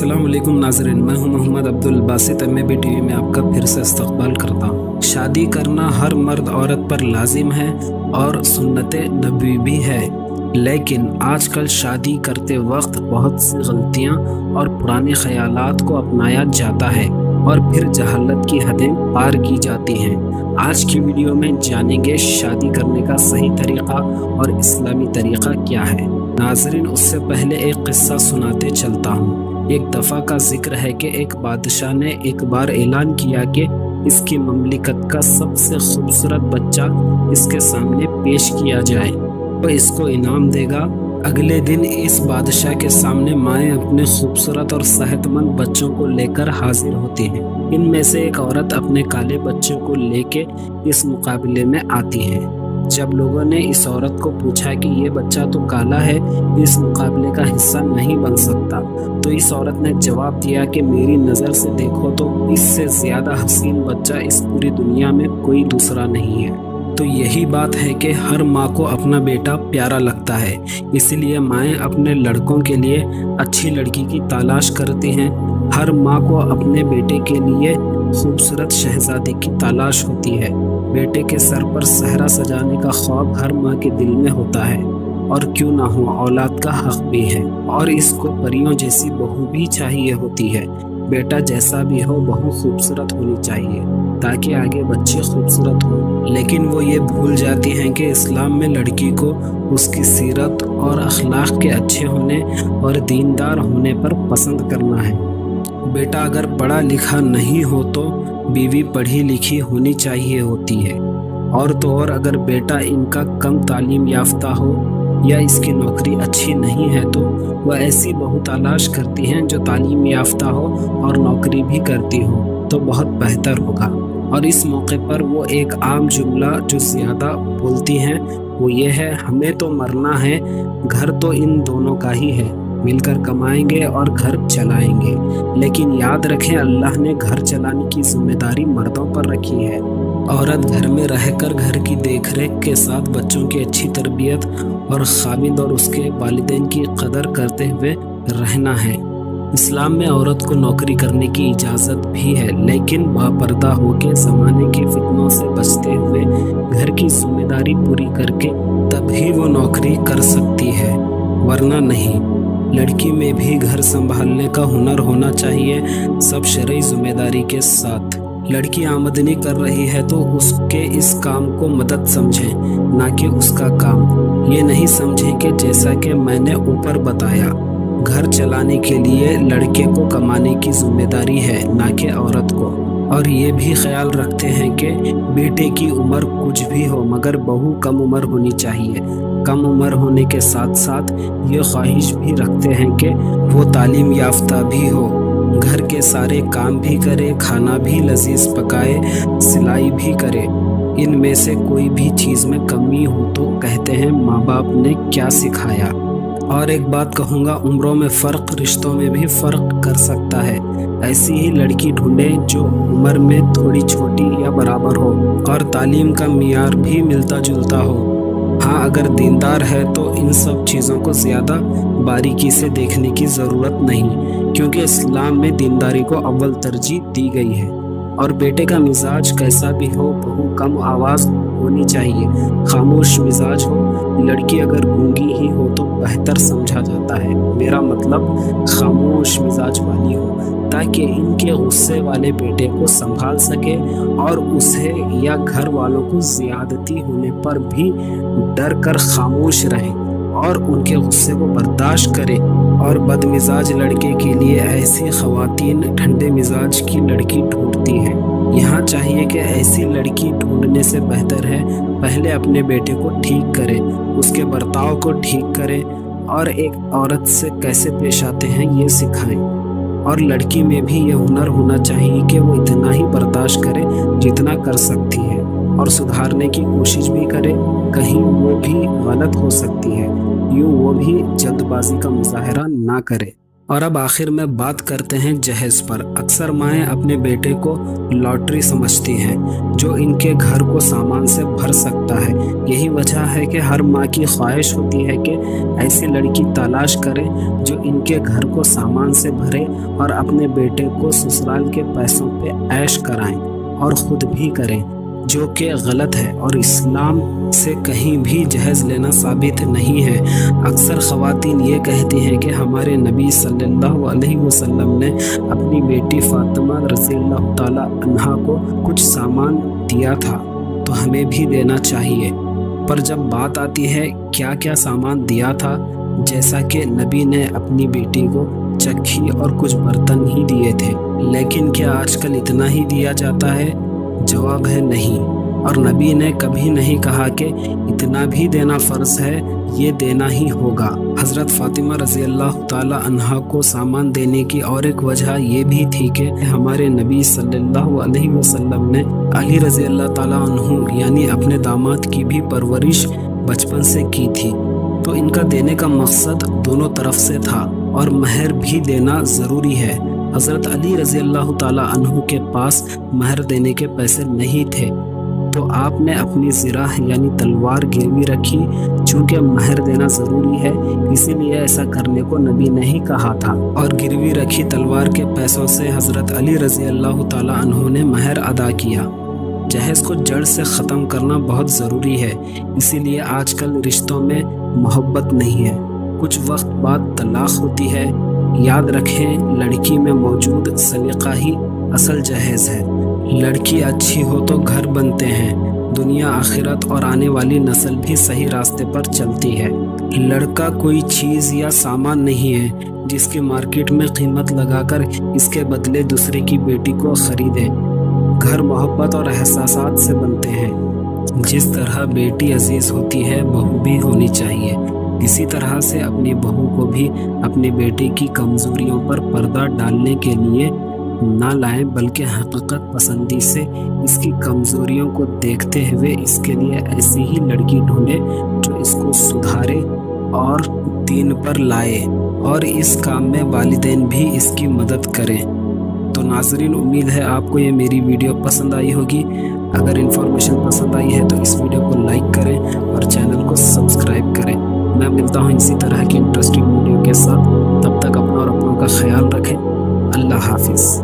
अस्सलाम वालेकुम नाज़रीन, मैं हूं मोहम्मद अब्दुल बासित MAB TV में आपका फिर से इस्तकबाल करता हूं। शादी करना हर मर्द औरत पर लाजिम है और सुन्नत नबी भी है, लेकिन आजकल शादी करते वक्त बहुत सी गलतियां और पुराने ख्यालात को अपनाया जाता है और फिर जहालत की हदें पार की जाती हैं। आज की वीडियो में जानेंगे शादी करने का सही तरीक़ा और इस्लामी तरीक़ा क्या है। नाज़रीन, उससे पहले एक किस्सा सुनाते चलता हूँ। एक दफ़ा का जिक्र है कि एक बादशाह ने एक बार ऐलान किया कि इसकी ममलिकत का सबसे खूबसूरत बच्चा इसके सामने पेश किया जाए तो इसको इनाम देगा। अगले दिन इस बादशाह के सामने माएँ अपने खूबसूरत और सेहतमंद बच्चों को लेकर हाजिर होती हैं। इनमें से एक औरत अपने काले बच्चों को लेके इस मुकाबले में आती है। जब लोगों ने इस औरत को पूछा कि ये बच्चा तो काला है, इस मुकाबले का हिस्सा नहीं बन सकता, तो इस औरत ने जवाब दिया कि मेरी नज़र से देखो तो इससे ज़्यादा हसीन बच्चा इस पूरी दुनिया में कोई दूसरा नहीं है। तो यही बात है कि हर माँ को अपना बेटा प्यारा लगता है, इसलिए माएँ अपने लड़कों के लिए अच्छी लड़की की तलाश करती हैं। हर माँ को अपने बेटे के लिए खूबसूरत शहजादी की तलाश होती है। बेटे के सर पर सहरा सजाने का ख्वाब हर माँ के दिल में होता है, और क्यों ना हो, औलाद का हक भी है और इसको परियों जैसी बहू भी चाहिए होती है। बेटा जैसा भी हो, बहू खूबसूरत होनी चाहिए ताकि आगे बच्चे खूबसूरत हों। लेकिन वो ये भूल जाती हैं कि इस्लाम में लड़की को उसकी सीरत और अखलाक के अच्छे होने और दीनदार होने पर पसंद करना है। बेटा अगर पढ़ा लिखा नहीं हो तो बीवी पढ़ी लिखी होनी चाहिए होती है, और तो और अगर बेटा इनका कम तालीम याफ्ता हो या इसकी नौकरी अच्छी नहीं है तो वह ऐसी बहू तलाश करती हैं जो तालीम याफ्ता हो और नौकरी भी करती हो तो बहुत बेहतर होगा। और इस मौके पर वो एक आम जुमला जो ज़्यादा बोलती हैं वो ये है, हमें तो मरना है, घर तो इन दोनों का ही है, मिलकर कमाएंगे और घर चलाएंगे। लेकिन याद रखें, अल्लाह ने घर चलाने की जिम्मेदारी मर्दों पर रखी है। औरत घर में रहकर घर की देखरेख के साथ बच्चों की अच्छी तरबियत और खामिद और उसके वालिदैन की कदर करते हुए रहना है। इस्लाम में औरत को नौकरी करने की इजाज़त भी है, लेकिन बापर्दा होकर ज़माने के फितनों से बचते हुए घर की जिम्मेदारी पूरी करके तभी वो नौकरी कर सकती है, वरना नहीं। लड़की में भी घर संभालने का हुनर होना चाहिए, सब शरई जिम्मेदारी के साथ। लड़की आमदनी कर रही है तो उसके इस काम को मदद समझें, ना कि उसका काम। ये नहीं समझें कि जैसा कि मैंने ऊपर बताया, घर चलाने के लिए लड़के को कमाने की जिम्मेदारी है, ना कि औरत को। और ये भी ख्याल रखते हैं कि बेटे की उम्र कुछ भी हो मगर बहू कम उम्र होनी चाहिए। कम उम्र होने के साथ साथ ये ख्वाहिश भी रखते हैं कि वो तालीम याफ्ता भी हो, घर के सारे काम भी करे, खाना भी लजीज पकाए, सिलाई भी करे। इनमें से कोई भी चीज़ में कमी हो तो कहते हैं माँ बाप ने क्या सिखाया। और एक बात कहूँगा, उम्रों में फ़र्क रिश्तों में भी फ़र्क कर सकता है। ऐसी ही लड़की ढूंढें जो उम्र में थोड़ी छोटी या बराबर हो और तालीम का मियार भी मिलता जुलता हो। हाँ, अगर दीनदार है तो इन सब चीज़ों को ज़्यादा बारीकी से देखने की ज़रूरत नहीं, क्योंकि इस्लाम में दीनदारी को अव्वल तरजीह दी गई है। और बेटे का मिजाज कैसा भी हो, बहू कम आवाज़ होनी चाहिए, खामोश मिजाज हो। लड़की अगर गूंगी ही हो तो बेहतर समझा जाता है, मेरा मतलब खामोश मिजाज वाली हो, ताकि इनके गुस्से वाले बेटे को संभाल सके और उसे या घर वालों को ज़्यादती होने पर भी डर कर खामोश रहे और उनके गुस्से को बर्दाश्त करे। और बदमिजाज लड़के के लिए ऐसी ख़वातीन ठंडे मिजाज की लड़की ढूंढती हैं। यहाँ चाहिए कि ऐसी लड़की ढूंढने से बेहतर है पहले अपने बेटे को ठीक करें, उसके बर्ताव को ठीक करें और एक औरत से कैसे पेश आते हैं ये सिखाएं। और लड़की में भी ये हुनर होना चाहिए कि वो इतना ही बर्दाश्त करे जितना कर सकती है और सुधारने की कोशिश भी करे, कहीं वो भी गलत हो सकती है, यूँ वो भी जल्दबाजी का मुजाहरा ना करे। اور اب آخر میں بات کرتے ہیں جہیز پر۔ اکثر مائیں اپنے بیٹے کو لاٹری سمجھتی ہیں جو ان کے گھر کو سامان سے بھر سکتا ہے۔ یہی وجہ ہے کہ ہر ماں کی خواہش ہوتی ہے کہ ایسی لڑکی تلاش کرے جو ان کے گھر کو سامان سے بھرے اور اپنے بیٹے کو سسرال کے پیسوں پہ عیش کرائیں اور خود بھی کریں، جو کہ غلط ہے اور اسلام سے کہیں بھی جہیز لینا ثابت نہیں ہے۔ اکثر خواتین یہ کہتی ہیں کہ ہمارے نبی صلی اللہ علیہ وسلم نے اپنی بیٹی فاطمہ رضی اللہ تعالیٰ عنہا کو کچھ سامان دیا تھا تو ہمیں بھی دینا چاہیے۔ پر جب بات آتی ہے کیا کیا سامان دیا تھا، جیسا کہ نبی نے اپنی بیٹی کو چکی اور کچھ برتن ہی دیے تھے، لیکن کیا آج کل اتنا ہی دیا جاتا ہے؟ جواب ہے نہیں، اور نبی نے کبھی نہیں کہا کہ اتنا بھی دینا فرض ہے، یہ دینا ہی ہوگا۔ حضرت فاطمہ رضی اللہ تعالی عنہا کو سامان دینے کی اور ایک وجہ یہ بھی تھی کہ ہمارے نبی صلی اللہ علیہ وسلم نے علی رضی اللہ تعالی عنہ یعنی اپنے داماد کی بھی پرورش بچپن سے کی تھی، تو ان کا دینے کا مقصد دونوں طرف سے تھا، اور مہر بھی دینا ضروری ہے۔ حضرت علی رضی اللہ تعالیٰ عنہ کے پاس مہر دینے کے پیسے نہیں تھے، تو آپ نے اپنی زرہ یعنی تلوار گروی رکھی۔ چونکہ مہر دینا ضروری ہے اسی لیے ایسا کرنے کو نبی نے ہی کہا تھا، اور گروی رکھی تلوار کے پیسوں سے حضرت علی رضی اللہ تعالیٰ عنہ نے مہر ادا کیا۔ جہیز کو جڑ سے ختم کرنا بہت ضروری ہے، اسی لیے آج کل رشتوں میں محبت نہیں ہے، کچھ وقت بعد طلاق ہوتی ہے۔ یاد رکھیں لڑکی میں موجود سلیقہ ہی اصل جہیز ہے۔ لڑکی اچھی ہو تو گھر بنتے ہیں، دنیا آخرت اور آنے والی نسل بھی صحیح راستے پر چلتی ہے۔ لڑکا کوئی چیز یا سامان نہیں ہے جس کی مارکیٹ میں قیمت لگا کر اس کے بدلے دوسرے کی بیٹی کو خریدے۔ گھر محبت اور احساسات سے بنتے ہیں۔ جس طرح بیٹی عزیز ہوتی ہے بہو بھی ہونی چاہیے، اسی طرح سے اپنی بہو کو بھی اپنے بیٹے کی کمزوریوں پر پردہ ڈالنے کے لیے نہ لائیں، بلکہ حقیقت پسندی سے اس کی کمزوریوں کو دیکھتے ہوئے اس کے لیے ایسی ہی لڑکی ڈھونڈے جو اس کو سدھارے اور دین پر لائے، اور اس کام میں والدین بھی اس کی مدد کریں۔ تو ناظرین، امید ہے آپ کو یہ میری ویڈیو پسند آئی ہوگی۔ اگر انفارمیشن پسند آئی ہے تو اس ویڈیو کو لائک کریں اور چینل کو سبسکرائب کریں۔ میں ملتا ہوں اسی طرح کی انٹرسٹنگ ویڈیو کے ساتھ، تب تک اپنا اور اپنوں کا خیال رکھیں۔ اللہ حافظ۔